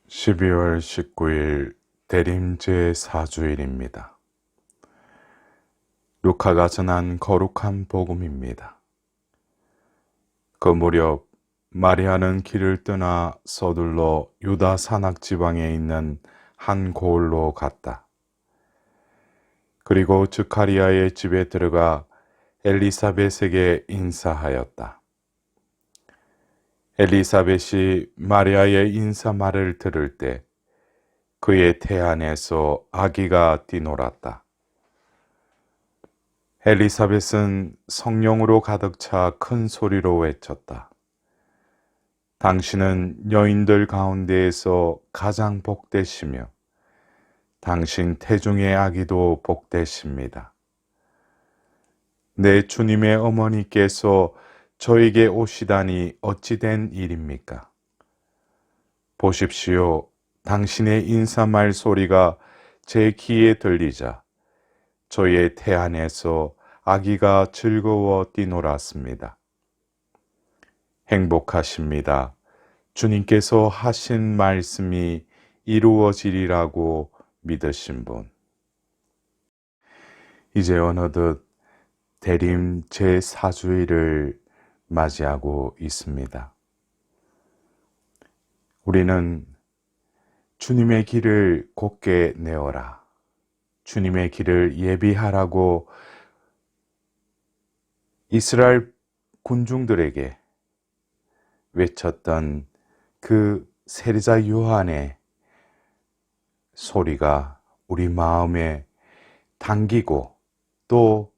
12월 19일 대림제 4주일입니다. 루카가 전한 거룩한 복음입니다. 그 무렵 마리아는 길을 떠나 서둘러 유다 산악 지방에 있는 한 고을로 갔다. 그리고 스가랴의 집에 들어가 엘리사벳에게 인사하였다. 엘리사벳이 마리아의 인사말을 들을 때 그의 태안에서 아기가 뛰놀았다. 엘리사벳은 성령으로 가득 차 큰 소리로 외쳤다. 당신은 여인들 가운데에서 가장 복되시며 당신 태중의 아기도 복되십니다. 내 주님의 어머니께서 저에게 오시다니 어찌된 일입니까? 보십시오. 당신의 인사말 소리가 제 귀에 들리자 저의 태안에서 아기가 즐거워 뛰놀았습니다. 행복하십니다. 주님께서 하신 말씀이 이루어지리라고 믿으신 분. 이제 어느덧 대림 제4주일을 맞이하고 있습니다. 우리는 주님의 길을 곧게 내어라. 주님의 길을 예비하라고 이스라엘 군중들에게 외쳤던 그 세리자 요한의 소리가 우리 마음에 당기고 또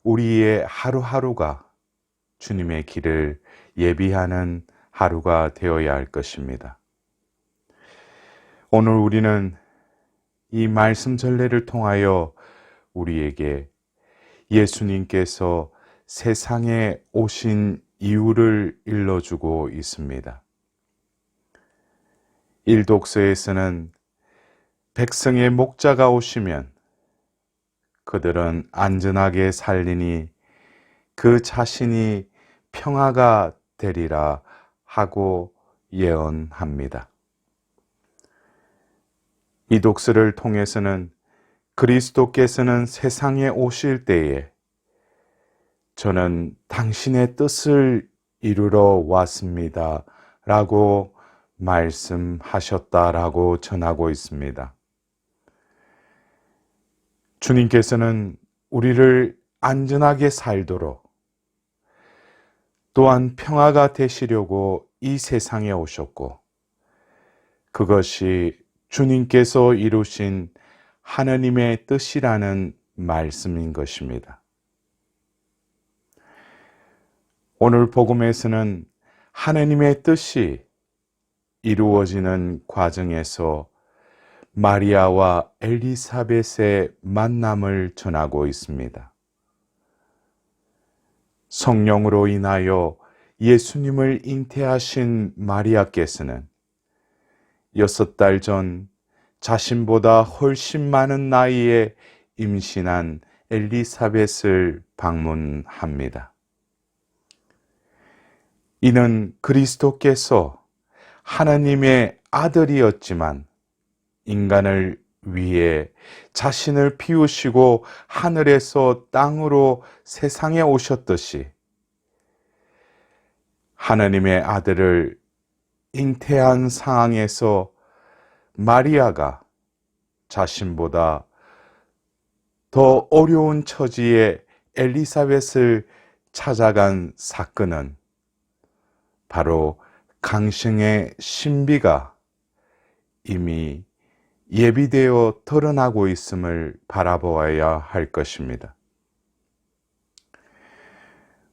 우리의 하루하루가 주님의 길을 예비하는 하루가 되어야 할 것입니다. 오늘 우리는 이 말씀 전례를 통하여 우리에게 예수님께서 세상에 오신 이유를 일러주고 있습니다. 일독서에서는 백성의 목자가 오시면 그들은 안전하게 살리니 그 자신이 평화가 되리라 하고 예언합니다. 이 독서를 통해서는 그리스도께서는 세상에 오실 때에 저는 당신의 뜻을 이루러 왔습니다 라고 말씀하셨다라고 전하고 있습니다. 주님께서는 우리를 안전하게 살도록 또한 평화가 되시려고 이 세상에 오셨고 그것이 주님께서 이루신 하나님의 뜻이라는 말씀인 것입니다. 오늘 복음에서는 하나님의 뜻이 이루어지는 과정에서 마리아와 엘리사벳의 만남을 전하고 있습니다. 성령으로 인하여 예수님을 잉태하신 마리아께서는 6달 전 자신보다 훨씬 많은 나이에 임신한 엘리사벳을 방문합니다. 이는 그리스도께서 하나님의 아들이었지만 인간을 위해 자신을 비우시고 하늘에서 땅으로 세상에 오셨듯이 하나님의 아들을 잉태한 상황에서 마리아가 자신보다 더 어려운 처지의 엘리사벳을 찾아간 사건은 바로 강성의 신비가 이미 예비되어 드러나고 있음을 바라보아야 할 것입니다.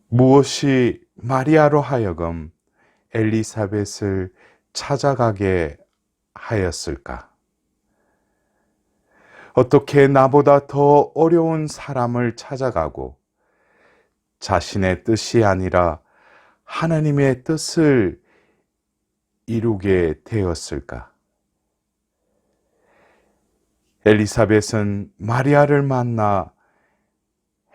무엇이 마리아로 하여금 엘리사벳을 찾아가게 하였을까? 어떻게 나보다 더 어려운 사람을 찾아가고 자신의 뜻이 아니라 하나님의 뜻을 이루게 되었을까? 엘리사벳은 마리아를 만나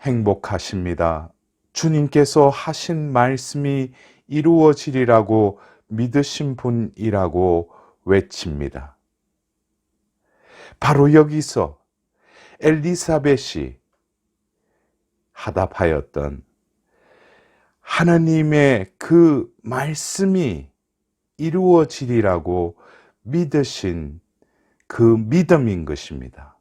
행복하십니다. 주님께서 하신 말씀이 이루어지리라고 믿으신 분이라고 외칩니다. 바로 여기서 엘리사벳이 하답하였던 하나님의 그 말씀이 이루어지리라고 믿으신 그 믿음인 것입니다.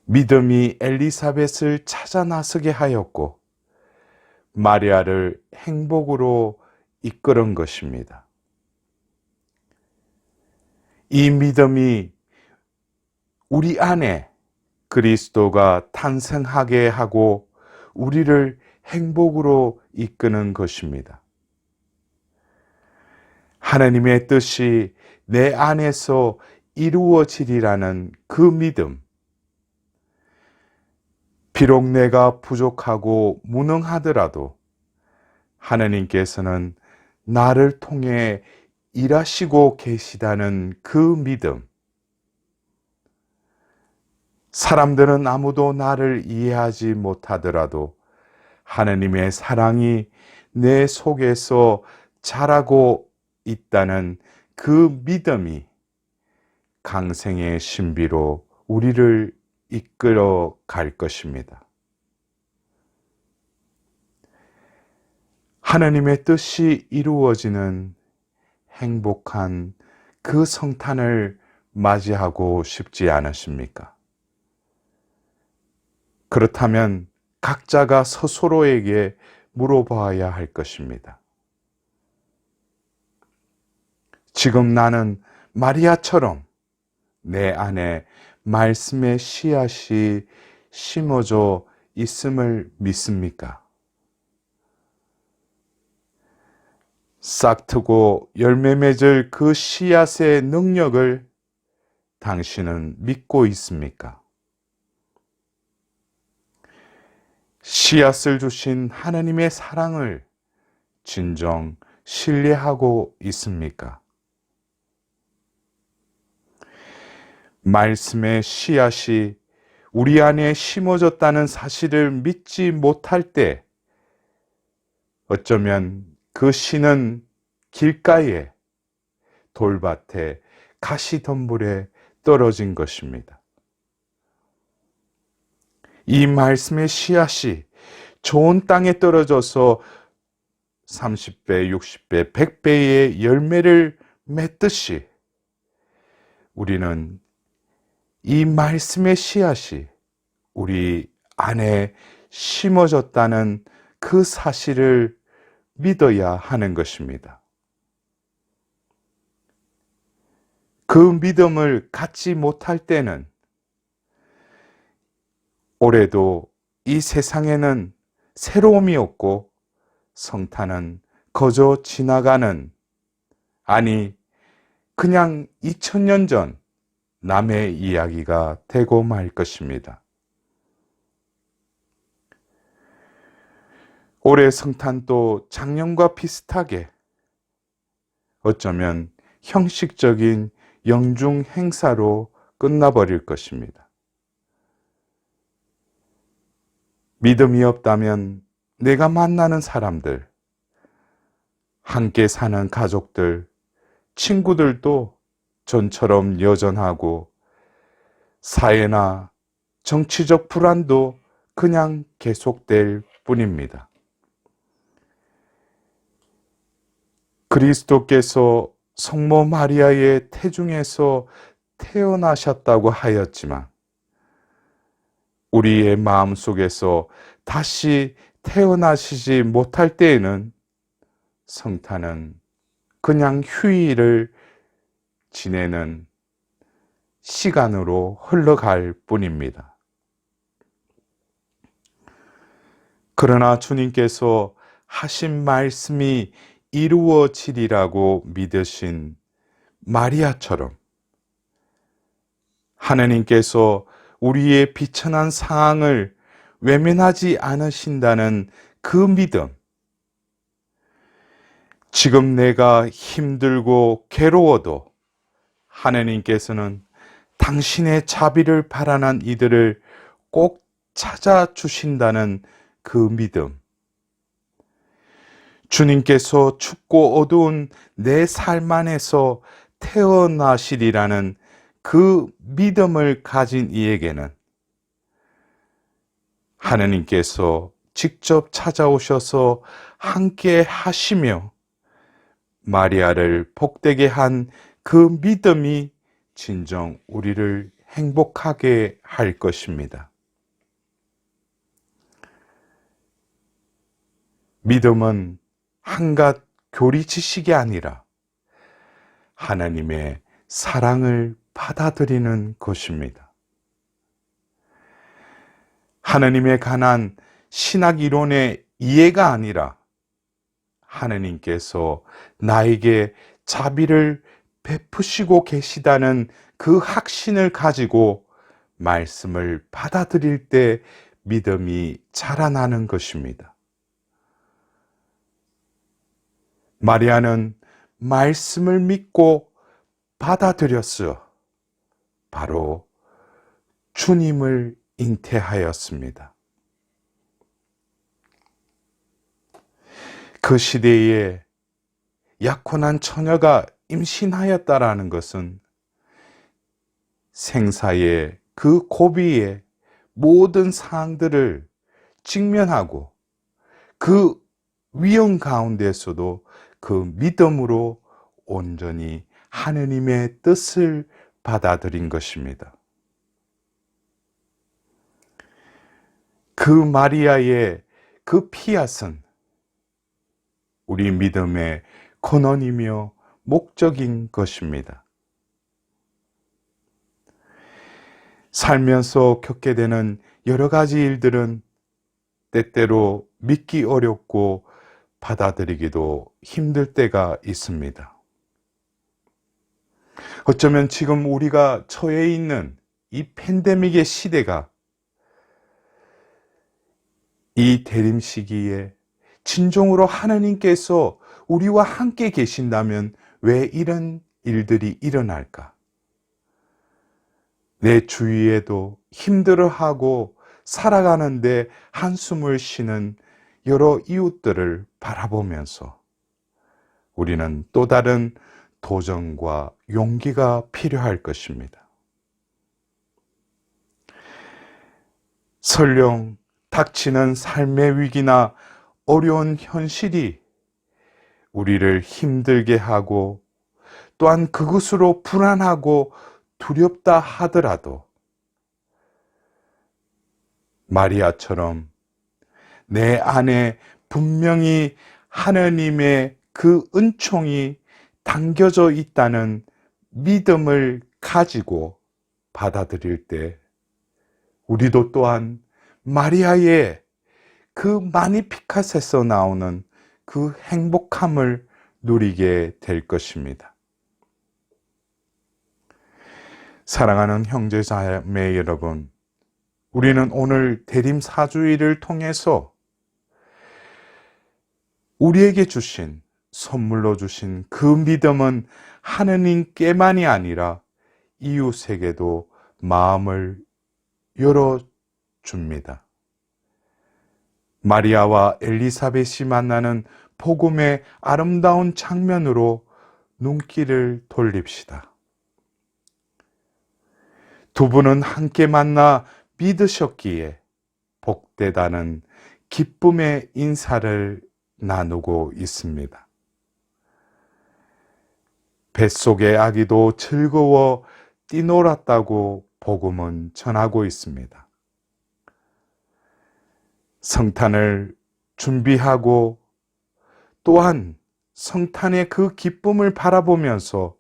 믿음이 엘리사벳을 찾아 나서게 하였고 마리아를 행복으로 이끄는 것입니다. 이 믿음이 우리 안에 그리스도가 탄생하게 하고 우리를 행복으로 이끄는 것입니다. 하나님의 뜻이 내 안에서 이루어지리라는 그 믿음, 비록 내가 부족하고 무능하더라도 하나님께서는 나를 통해 일하시고 계시다는 그 믿음, 사람들은 아무도 나를 이해하지 못하더라도 하나님의 사랑이 내 속에서 자라고 있다는 그 믿음이 강생의 신비로 우리를 이끌어 갈 것입니다. 하나님의 뜻이 이루어지는 행복한 그 성탄을 맞이하고 싶지 않으십니까? 그렇다면 각자가 스스로에게 물어봐야 할 것입니다. 지금 나는 마리아처럼 내 안에 말씀의 씨앗이 심어져 있음을 믿습니까? 싹트고 열매 맺을 그 씨앗의 능력을 당신은 믿고 있습니까? 씨앗을 주신 하나님의 사랑을 진정 신뢰하고 있습니까? 말씀의 씨앗이 우리 안에 심어졌다는 사실을 믿지 못할 때 어쩌면 그 씨는 길가에, 돌밭에, 가시덤불에 떨어진 것입니다. 이 말씀의 씨앗이 좋은 땅에 떨어져서 30배, 60배, 100배의 열매를 맺듯이 우리는 이 말씀의 씨앗이 우리 안에 심어졌다는 그 사실을 믿어야 하는 것입니다. 그 믿음을 갖지 못할 때는 올해도 이 세상에는 새로움이 없고 성탄은 거저 지나가는, 아니 그냥 2000년 전 남의 이야기가 되고 말 것입니다. 올해 성탄도 작년과 비슷하게 어쩌면 형식적인 영중 행사로 끝나버릴 것입니다. 믿음이 없다면 내가 만나는 사람들, 함께 사는 가족들, 친구들도 전처럼 여전하고 사회나 정치적 불안도 그냥 계속될 뿐입니다. 그리스도께서 성모 마리아의 태중에서 태어나셨다고 하였지만 우리의 마음속에서 다시 태어나시지 못할 때에는 성탄은 그냥 휴일을 지내는 시간으로 흘러갈 뿐입니다. 그러나 주님께서 하신 말씀이 이루어지리라고 믿으신 마리아처럼 하나님께서 우리의 비천한 상황을 외면하지 않으신다는 그 믿음, 지금 내가 힘들고 괴로워도 하나님께서는 당신의 자비를 바라는 이들을 꼭 찾아주신다는 그 믿음, 주님께서 춥고 어두운 내 삶 안에서 태어나시리라는 그 믿음을 가진 이에게는 하느님께서 직접 찾아오셔서 함께 하시며 마리아를 복되게 한 그 믿음이 진정 우리를 행복하게 할 것입니다. 믿음은 한갓 교리 지식이 아니라 하나님의 사랑을 받아들이는 것입니다. 하나님에 관한 신학 이론의 이해가 아니라 하나님께서 나에게 자비를 베푸시고 계시다는 그 확신을 가지고 말씀을 받아들일 때 믿음이 자라나는 것입니다. 마리아는 말씀을 믿고 받아들였어. 바로 주님을 잉태하였습니다. 그 시대에 약혼한 처녀가 임신하였다라는 것은 생사의 그 고비의 모든 사항들을 직면하고 그 위험 가운데서도 그 믿음으로 온전히 하느님의 뜻을 받아들인 것입니다. 그 마리아의 그 피앗은 우리 믿음의 근원이며 목적인 것입니다. 살면서 겪게 되는 여러 가지 일들은 때때로 믿기 어렵고 받아들이기도 힘들 때가 있습니다. 어쩌면 지금 우리가 처해 있는 이 팬데믹의 시대가 이 대림 시기에 진정으로 하나님께서 우리와 함께 계신다면 왜 이런 일들이 일어날까? 내 주위에도 힘들어하고 살아가는데 한숨을 쉬는 여러 이웃들을 바라보면서 우리는 또 다른 도전과 용기가 필요할 것입니다. 설령 닥치는 삶의 위기나 어려운 현실이 우리를 힘들게 하고 또한 그것으로 불안하고 두렵다 하더라도 마리아처럼 내 안에 분명히 하나님의 그 은총이 담겨져 있다는 믿음을 가지고 받아들일 때 우리도 또한 마리아의 그 마니피카스에서 나오는 그 행복함을 누리게 될 것입니다. 사랑하는 형제자매 여러분, 우리는 오늘 대림 사주일을 통해서 우리에게 주신 선물로 주신 그 믿음은 하느님께만이 아니라 이웃에게도 마음을 열어줍니다. 마리아와 엘리사벳이 만나는 복음의 아름다운 장면으로 눈길을 돌립시다. 두 분은 함께 만나 믿으셨기에 복되다는 기쁨의 인사를 나누고 있습니다. 뱃속의 아기도 즐거워 뛰놀았다고 복음은 전하고 있습니다. 성탄을 준비하고 또한 성탄의 그 기쁨을 바라보면서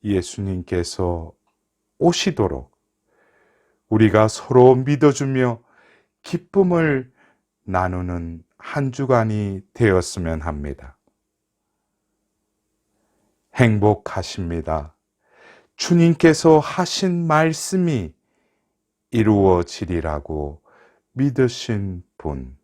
예수님께서 오시도록 우리가 서로 믿어주며 기쁨을 나누는 한 주간이 되었으면 합니다. 행복하십니다. 주님께서 하신 말씀이 이루어지리라고 믿으신 분.